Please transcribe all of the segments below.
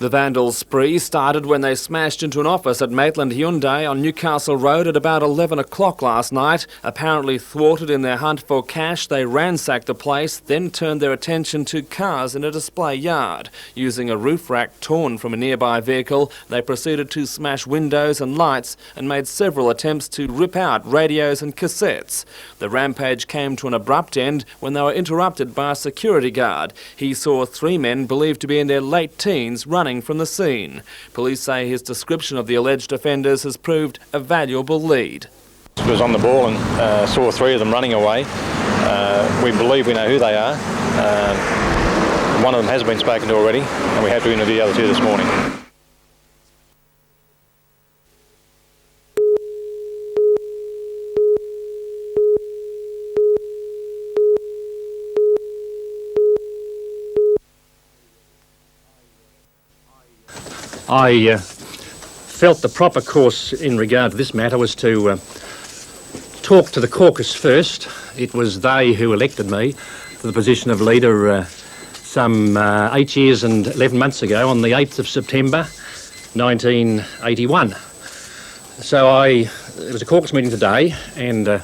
The Vandals spree started when they smashed into an office at Maitland Hyundai on Newcastle Road at about 11 o'clock last night. Apparently thwarted in their hunt for cash, they ransacked the place, then turned their attention to cars in a display yard. Using a roof rack torn from a nearby vehicle, they proceeded to smash windows and lights and made several attempts to rip out radios and cassettes. The rampage came to an abrupt end when they were interrupted by a security guard. He saw three men believed to be in their late teens running from the scene. Police say his description of the alleged offenders has proved a valuable lead. I was on the ball and saw three of them running away. We believe we know who they are. One of them has been spoken to already, and we have to interview the other two this morning. I felt the proper course in regard to this matter was to talk to the caucus first. It was they who elected me to the position of leader some 8 years and 11 months ago on the 8th of September 1981. So it was a caucus meeting today, and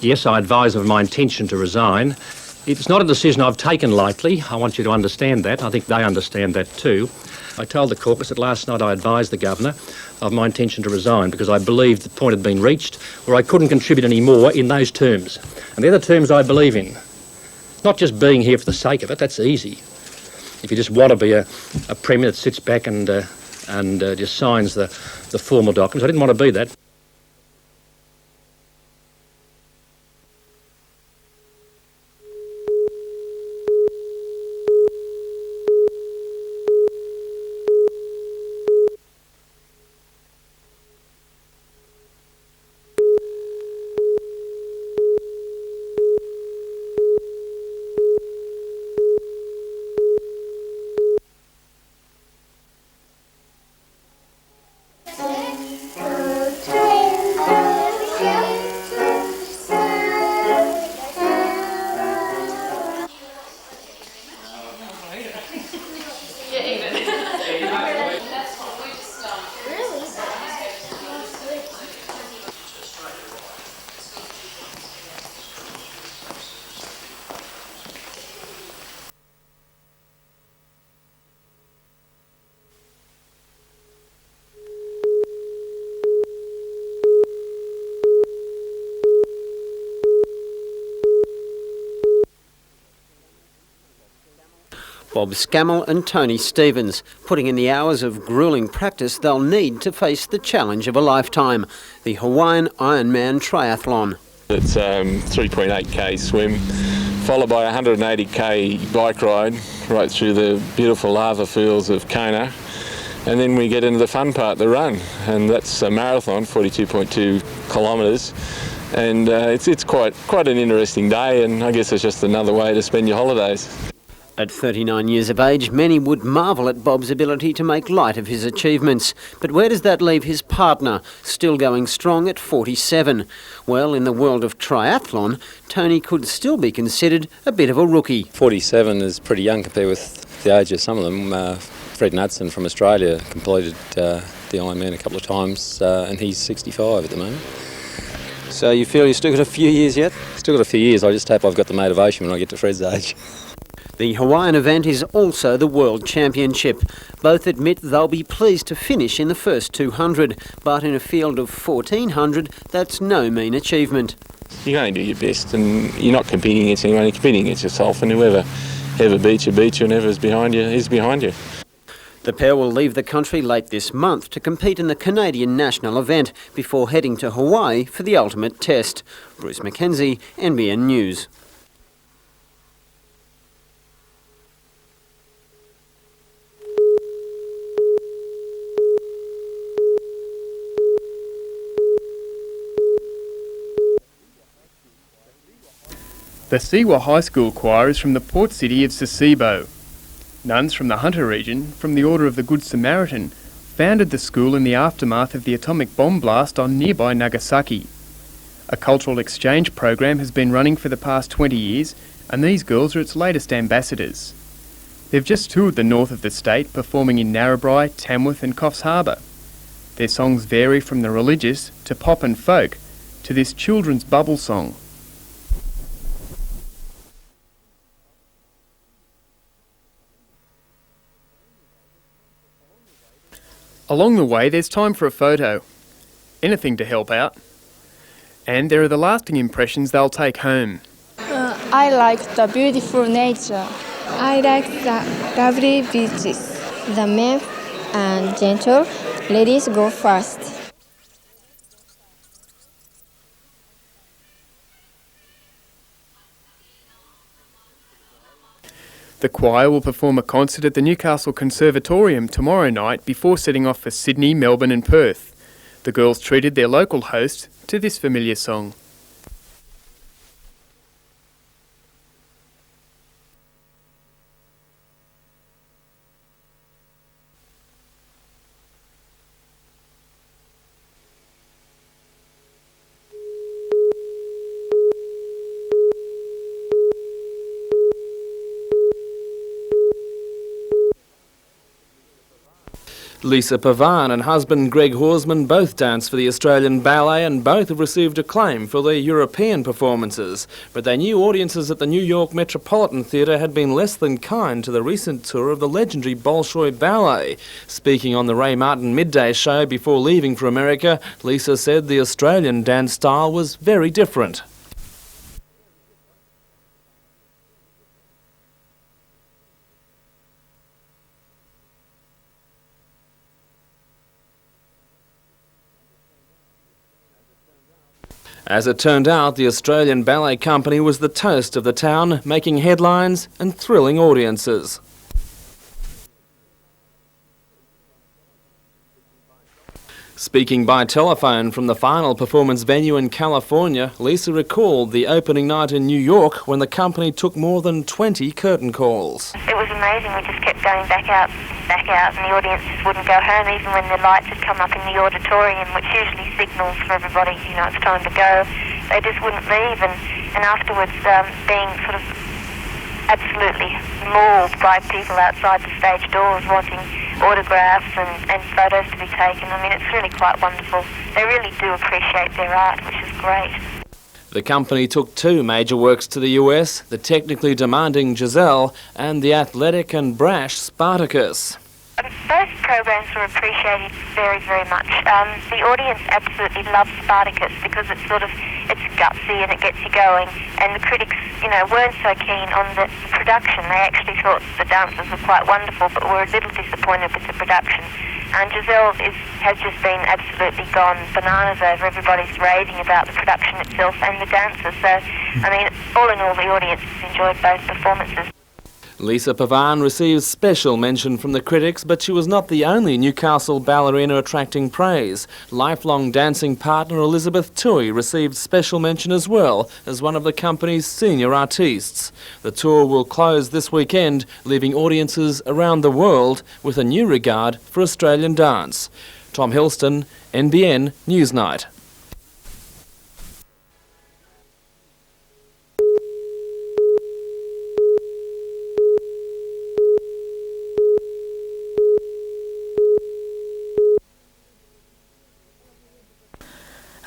yes, I advised of my intention to resign. It's not a decision I've taken lightly. I want you to understand that. I think they understand that too. I told the caucus that last night I advised the Governor of my intention to resign because I believed the point had been reached where I couldn't contribute any more in those terms. And they're the terms I believe in. Not just being here for the sake of it, that's easy. If you just want to be a Premier that sits back and just signs the formal documents, I didn't want to be that. Bob Scammell and Tony Stevens, putting in the hours of gruelling practice they'll need to face the challenge of a lifetime, the Hawaiian Ironman triathlon. It's 3.8k swim, followed by a 180k bike ride right through the beautiful lava fields of Kona. And then we get into the fun part, the run, and that's a marathon, 42.2 kilometres. And it's quite an interesting day, and I guess it's just another way to spend your holidays. At 39 years of age, many would marvel at Bob's ability to make light of his achievements. But where does that leave his partner, still going strong at 47? Well, in the world of triathlon, Tony could still be considered a bit of a rookie. 47 is pretty young compared with the age of some of them. Fred Knudsen from Australia completed the Ironman a couple of times, and he's 65 at the moment. So you feel you've still got a few years yet? Still got a few years. I just hope I've got the motivation when I get to Fred's age. The Hawaiian event is also the World Championship. Both admit they'll be pleased to finish in the first 200, but in a field of 1,400, that's no mean achievement. You can only do your best, and you're not competing against anyone, you're competing against yourself, and whoever beats you, and whoever's behind you is behind you. The pair will leave the country late this month to compete in the Canadian national event before heading to Hawaii for the ultimate test. Bruce Mackenzie, NBN News. The Siwa High School choir is from the port city of Sasebo. Nuns from the Hunter region, from the Order of the Good Samaritan, founded the school in the aftermath of the atomic bomb blast on nearby Nagasaki. A cultural exchange program has been running for the past 20 years, and these girls are its latest ambassadors. They've just toured the north of the state, performing in Narrabri, Tamworth and Coffs Harbour. Their songs vary from the religious to pop and folk to this children's bubble song. Along the way, there's time for a photo. Anything to help out. And there are the lasting impressions they'll take home. I like the beautiful nature. I like the lovely beaches. The men and gentle ladies go first. The choir will perform a concert at the Newcastle Conservatorium tomorrow night before setting off for Sydney, Melbourne and Perth. The girls treated their local host to this familiar song. Lisa Pavan and husband Greg Horsman both danced for the Australian Ballet and both have received acclaim for their European performances. But they knew audiences at the New York Metropolitan Theatre had been less than kind to the recent tour of the legendary Bolshoi Ballet. Speaking on the Ray Martin midday show before leaving for America, Lisa said the Australian dance style was very different. As it turned out, the Australian Ballet Company was the toast of the town, making headlines and thrilling audiences. Speaking by telephone from the final performance venue in California, Lisa recalled the opening night in New York when the company took more than 20 curtain calls. It was amazing. We just kept going back out, and the audiences wouldn't go home even when the lights had come up in the auditorium, which usually signals for everybody, it's time to go. They just wouldn't leave, and afterwards being sort of absolutely mauled by people outside the stage doors wanting autographs and photos to be taken. It's really quite wonderful. They really do appreciate their art, which is great. The company took two major works to the US, the technically demanding Giselle and the athletic and brash Spartacus. Both programs were appreciated very, very much. The audience absolutely loved Spartacus because it's gutsy and it gets you going. And the critics, weren't so keen on the production. They actually thought the dancers were quite wonderful, but were a little disappointed with the production. And Giselle has just been absolutely gone bananas over. Everybody's raving about the production itself and the dancers. So, all in all, the audience enjoyed both performances. Lisa Pavan received special mention from the critics, but she was not the only Newcastle ballerina attracting praise. Lifelong dancing partner Elizabeth Toohey received special mention as well as one of the company's senior artistes. The tour will close this weekend, leaving audiences around the world with a new regard for Australian dance. Tom Hilston, NBN Newsnight.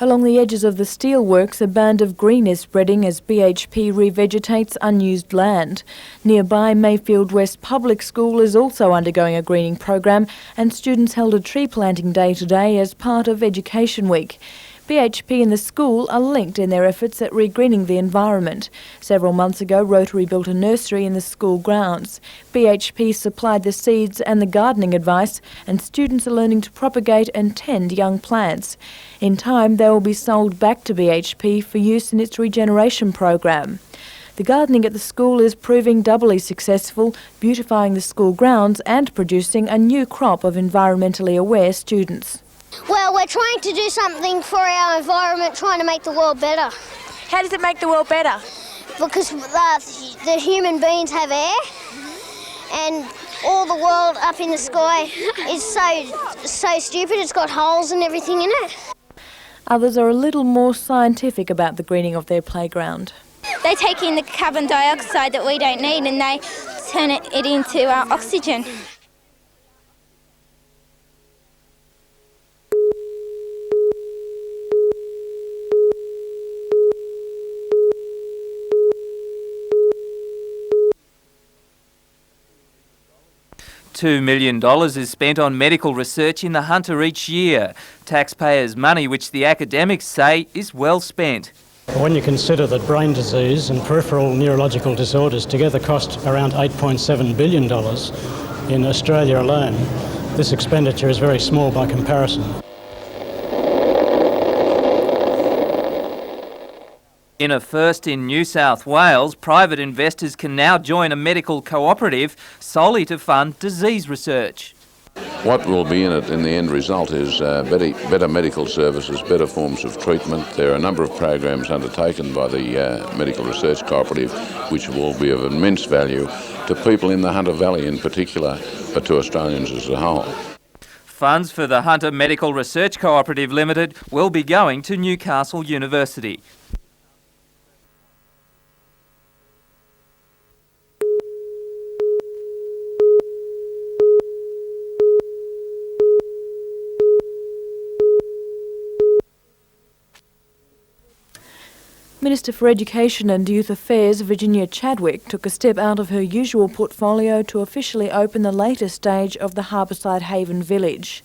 Along the edges of the steelworks, a band of green is spreading as BHP revegetates unused land. Nearby, Mayfield West Public School is also undergoing a greening program, and students held a tree planting day today as part of Education Week. BHP and the school are linked in their efforts at regreening the environment. Several months ago, Rotary built a nursery in the school grounds. BHP supplied the seeds and the gardening advice, and students are learning to propagate and tend young plants. In time, they will be sold back to BHP for use in its regeneration program. The gardening at the school is proving doubly successful, beautifying the school grounds and producing a new crop of environmentally aware students. Well, we're trying to do something for our environment, trying to make the world better. How does it make the world better? Because the human beings have air, and all the world up in the sky is so stupid, it's got holes and everything in it. Others are a little more scientific about the greening of their playground. They take in the carbon dioxide that we don't need, and they turn it into oxygen. $2 million is spent on medical research in the Hunter each year. Taxpayers' money which the academics say is well spent. When you consider that brain disease and peripheral neurological disorders together cost around $8.7 billion in Australia alone, this expenditure is very small by comparison. In a first in New South Wales, private investors can now join a medical cooperative solely to fund disease research. What will be in it in the end result is better medical services, better forms of treatment. There are a number of programs undertaken by the Medical Research Cooperative which will be of immense value to people in the Hunter Valley in particular, but to Australians as a whole. Funds for the Hunter Medical Research Cooperative Limited will be going to Newcastle University. Minister for Education and Youth Affairs Virginia Chadwick took a step out of her usual portfolio to officially open the latest stage of the Harbourside Haven Village.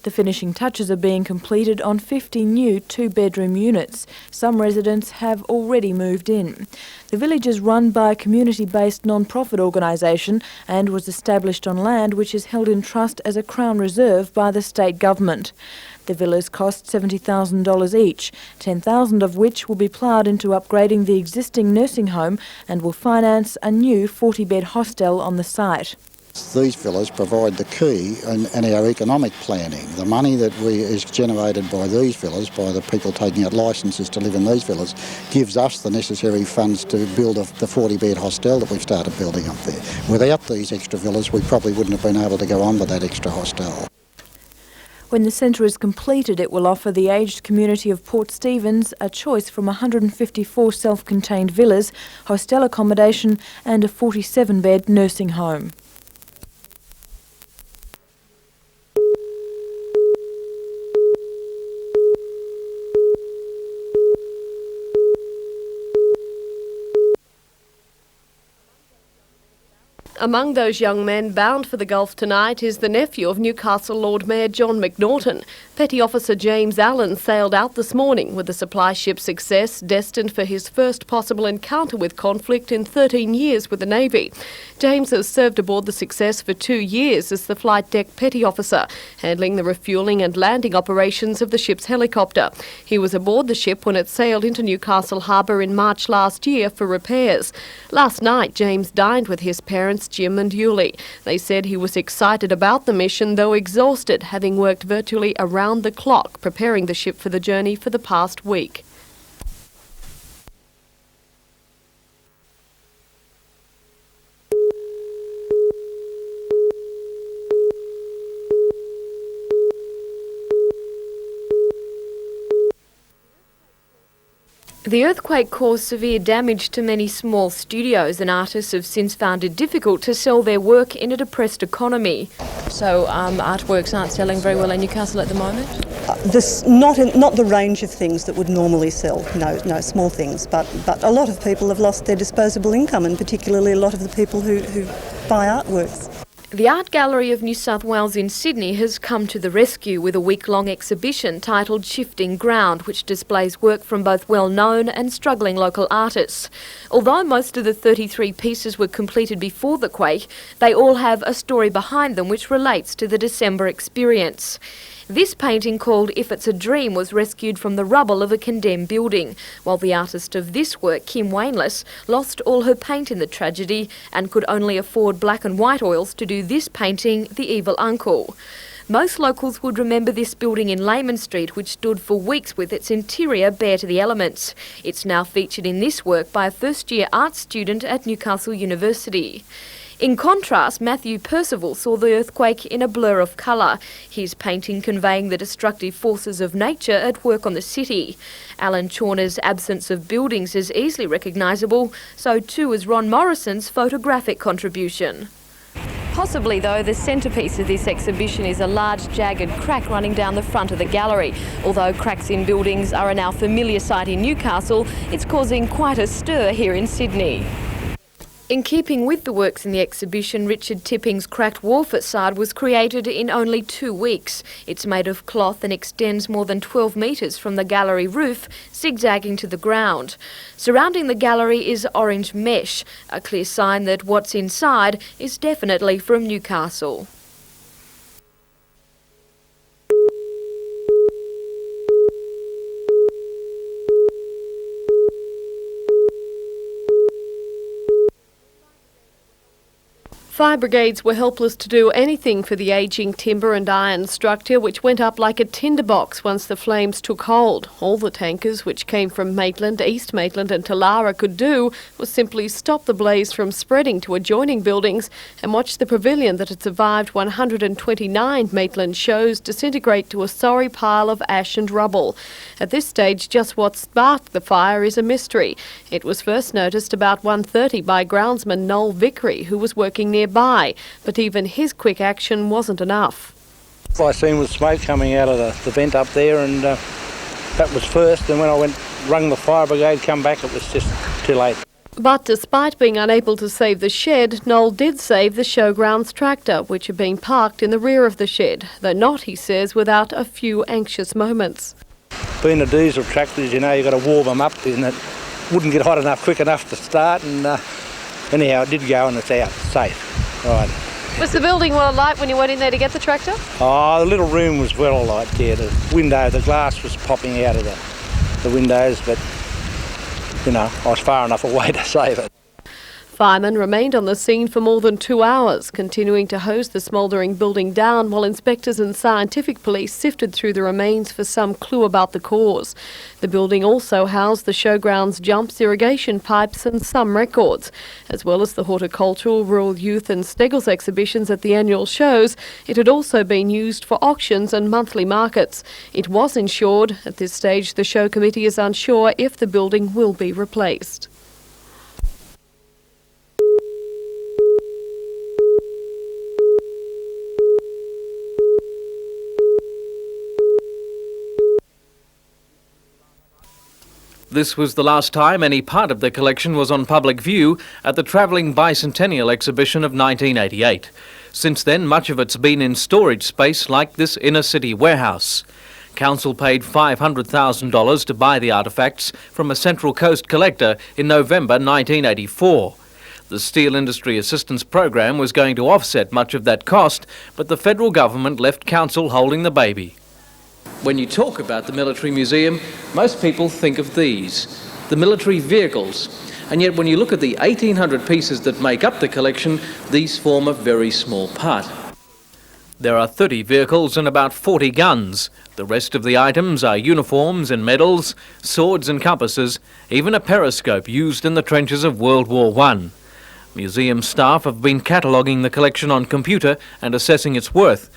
The finishing touches are being completed on 50 new two-bedroom units. Some residents have already moved in. The village is run by a community-based non-profit organisation and was established on land which is held in trust as a Crown Reserve by the state government. The villas cost $70,000 each, $10,000 of which will be ploughed into upgrading the existing nursing home and will finance a new 40-bed hostel on the site. These villas provide the key in our economic planning. The money that is generated by these villas, by the people taking out licences to live in these villas, gives us the necessary funds to build the 40-bed hostel that we've started building up there. Without these extra villas, we probably wouldn't have been able to go on with that extra hostel. When the centre is completed, it will offer the aged community of Port Stephens a choice from 154 self-contained villas, hostel accommodation and a 47-bed nursing home. Among those young men bound for the Gulf tonight is the nephew of Newcastle Lord Mayor John McNaughton. Petty Officer James Allen sailed out this morning with the supply ship Success, destined for his first possible encounter with conflict in 13 years with the Navy. James has served aboard the Success for 2 years as the flight deck petty officer, handling the refuelling and landing operations of the ship's helicopter. He was aboard the ship when it sailed into Newcastle Harbour in March last year for repairs. Last night, James dined with his parents, Jim and Yuli. They said he was excited about the mission, though exhausted, having worked virtually around the clock preparing the ship for the journey for the past week. The earthquake caused severe damage to many small studios, and artists have since found it difficult to sell their work in a depressed economy. So artworks aren't selling very well in Newcastle at the moment? Not the range of things that would normally sell, no small things, but a lot of people have lost their disposable income, and particularly a lot of the people who buy artworks. The Art Gallery of New South Wales in Sydney has come to the rescue with a week-long exhibition titled Shifting Ground, which displays work from both well-known and struggling local artists. Although most of the 33 pieces were completed before the quake, they all have a story behind them which relates to the December experience. This painting, called If It's a Dream, was rescued from the rubble of a condemned building, while the artist of this work, Kim Wainless, lost all her paint in the tragedy and could only afford black and white oils to do this painting, The Evil Uncle. Most locals would remember this building in Layman Street, which stood for weeks with its interior bare to the elements. It's now featured in this work by a first-year art student at Newcastle University. In contrast, Matthew Percival saw the earthquake in a blur of colour, his painting conveying the destructive forces of nature at work on the city. Alan Chawner's absence of buildings is easily recognisable, so too is Ron Morrison's photographic contribution. Possibly, though, the centrepiece of this exhibition is a large jagged crack running down the front of the gallery. Although cracks in buildings are a now familiar sight in Newcastle, it's causing quite a stir here in Sydney. In keeping with the works in the exhibition, Richard Tipping's cracked wall facade was created in only 2 weeks. It's made of cloth and extends more than 12 metres from the gallery roof, zigzagging to the ground. Surrounding the gallery is orange mesh, a clear sign that what's inside is definitely from Newcastle. Fire brigades were helpless to do anything for the ageing timber and iron structure, which went up like a tinderbox once the flames took hold. All the tankers, which came from Maitland, East Maitland and Talara, could do was simply stop the blaze from spreading to adjoining buildings and watch the pavilion that had survived 129 Maitland shows disintegrate to a sorry pile of ash and rubble. At this stage, just what sparked the fire is a mystery. It was first noticed about 1:30 by groundsman Noel Vickery, who was working nearby, but even his quick action wasn't enough. All I seen was smoke coming out of the vent up there, and that was first, and when I rung the fire brigade, come back, it was just too late. But despite being unable to save the shed, Noel did save the Showground's tractor, which had been parked in the rear of the shed, though not, he says, without a few anxious moments. Being a diesel tractor, you know, you've got to warm them up, and it wouldn't get hot enough quick enough to start, and anyhow, it did go and it's out, safe. Right. Was the building well alight when you went in there to get the tractor? Oh, the little room was well alight, yeah. The window, the glass was popping out of the windows, but, you know, I was far enough away to save it. Firemen remained on the scene for more than 2 hours, continuing to hose the smouldering building down while inspectors and scientific police sifted through the remains for some clue about the cause. The building also housed the Showground's jumps, irrigation pipes and some records. As well as the horticultural, rural youth and Steggles exhibitions at the annual shows, it had also been used for auctions and monthly markets. It was insured. At this stage, the show committee is unsure if the building will be replaced. This was the last time any part of the collection was on public view at the Travelling Bicentennial exhibition of 1988. Since then, much of it's been in storage space like this inner-city warehouse. Council paid $500,000 to buy the artefacts from a Central Coast collector in November 1984. The Steel Industry Assistance Program was going to offset much of that cost, but the federal government left Council holding the baby. When you talk about the Military Museum, most people think of these, the military vehicles. And yet when you look at the 1,800 pieces that make up the collection, these form a very small part. There are 30 vehicles and about 40 guns. The rest of the items are uniforms and medals, swords and compasses, even a periscope used in the trenches of World War I. Museum staff have been cataloguing the collection on computer and assessing its worth.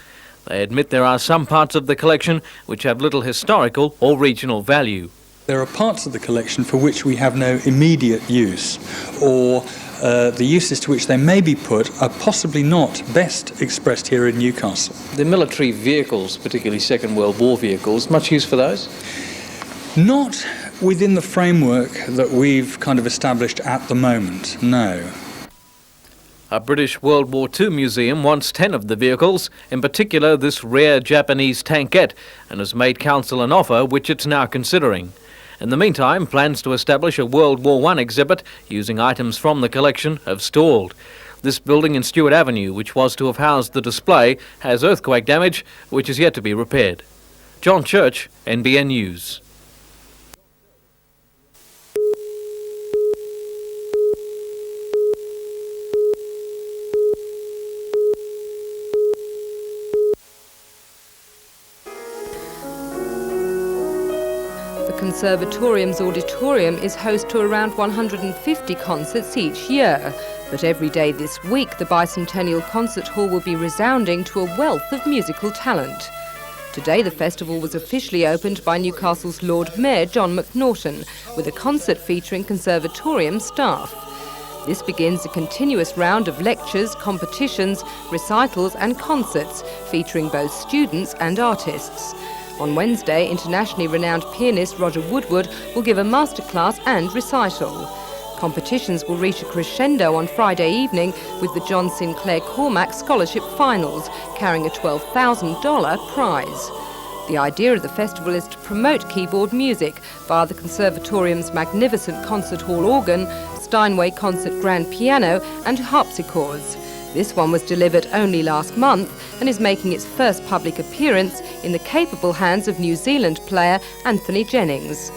They admit there are some parts of the collection which have little historical or regional value. There are parts of the collection for which we have no immediate use, or the uses to which they may be put are possibly not best expressed here in Newcastle. The military vehicles, particularly Second World War vehicles, much use for those? Not within the framework that we've kind of established at the moment, no. A British World War II museum wants 10 of the vehicles, in particular this rare Japanese tankette, and has made Council an offer which it's now considering. In the meantime, plans to establish a World War I exhibit using items from the collection have stalled. This building in Stewart Avenue, which was to have housed the display, has earthquake damage which is yet to be repaired. John Church, NBN News. Conservatorium's auditorium is host to around 150 concerts each year. But every day this week, the Bicentennial Concert Hall will be resounding to a wealth of musical talent. Today the festival was officially opened by Newcastle's Lord Mayor John McNaughton with a concert featuring Conservatorium staff. This begins a continuous round of lectures, competitions, recitals and concerts featuring both students and artists. On Wednesday, internationally renowned pianist Roger Woodward will give a masterclass and recital. Competitions will reach a crescendo on Friday evening with the John Sinclair Cormack Scholarship Finals, carrying a $12,000 prize. The idea of the festival is to promote keyboard music via the Conservatorium's magnificent concert hall organ, Steinway concert grand piano and harpsichords. This one was delivered only last month and is making its first public appearance in the capable hands of New Zealand player Anthony Jennings.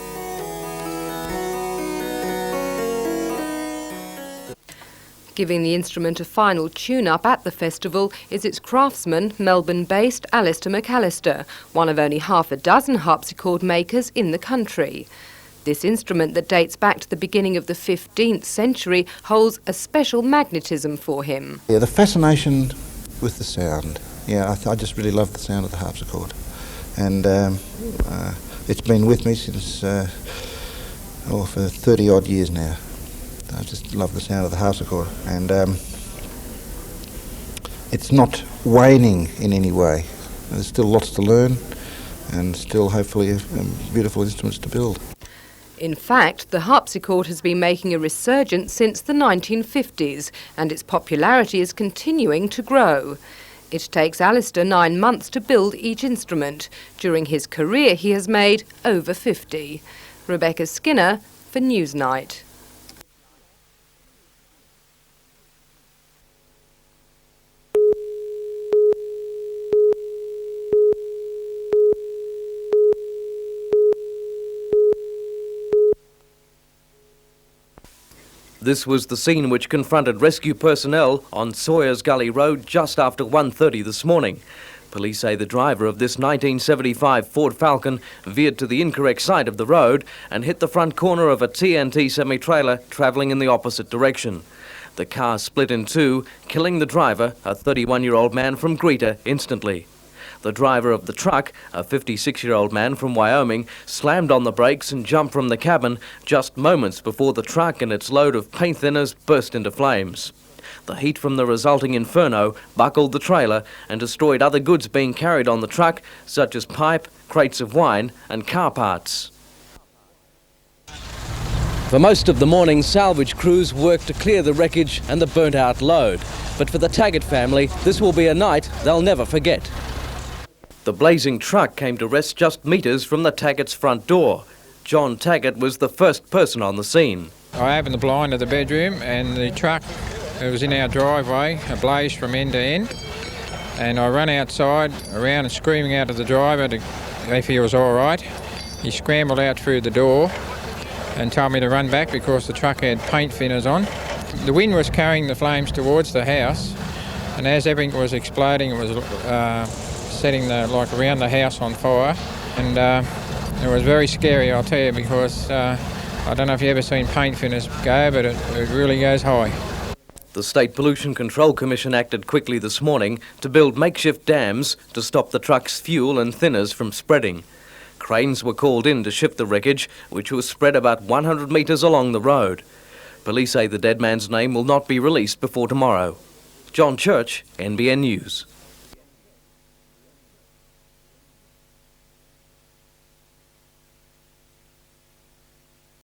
Giving the instrument a final tune-up at the festival is its craftsman, Melbourne-based Alistair McAllister, one of only half a dozen harpsichord makers in the country. This instrument that dates back to the beginning of the 15th century holds a special magnetism for him. Yeah, the fascination with the sound. Yeah, I just really love the sound of the harpsichord. And it's been with me since, for 30 odd years now. I just love the sound of the harpsichord, and it's not waning in any way. There's still lots to learn and still hopefully beautiful instruments to build. In fact, the harpsichord has been making a resurgence since the 1950s and its popularity is continuing to grow. It takes Alistair 9 months to build each instrument. During his career he has made over 50. Rebecca Skinner for Newsnight. This was the scene which confronted rescue personnel on Sawyers Gully Road just after 1:30 this morning. Police say the driver of this 1975 Ford Falcon veered to the incorrect side of the road and hit the front corner of a TNT semi-trailer travelling in the opposite direction. The car split in two, killing the driver, a 31-year-old man from Greta, instantly. The driver of the truck, a 56-year-old man from Wyoming, slammed on the brakes and jumped from the cabin just moments before the truck and its load of paint thinners burst into flames. The heat from the resulting inferno buckled the trailer and destroyed other goods being carried on the truck, such as pipe, crates of wine and car parts. For most of the morning, salvage crews worked to clear the wreckage and the burnt-out load. But for the Taggart family, this will be a night they'll never forget. The blazing truck came to rest just metres from the Taggart's front door. John Taggart was the first person on the scene. I opened the blind of the bedroom and the truck, it was in our driveway, ablaze from end to end. And I ran outside, around and screaming out to the driver if he was all right. He scrambled out through the door and told me to run back because the truck had paint thinners on. The wind was carrying the flames towards the house, and as everything was exploding, it was setting around the house on fire, and it was very scary, I'll tell you, because I don't know if you've ever seen paint thinners go, but it really goes high. The State Pollution Control Commission acted quickly this morning to build makeshift dams to stop the truck's fuel and thinners from spreading. Cranes were called in to shift the wreckage, which was spread about 100 metres along the road. Police say the dead man's name will not be released before tomorrow. John Church, NBN News.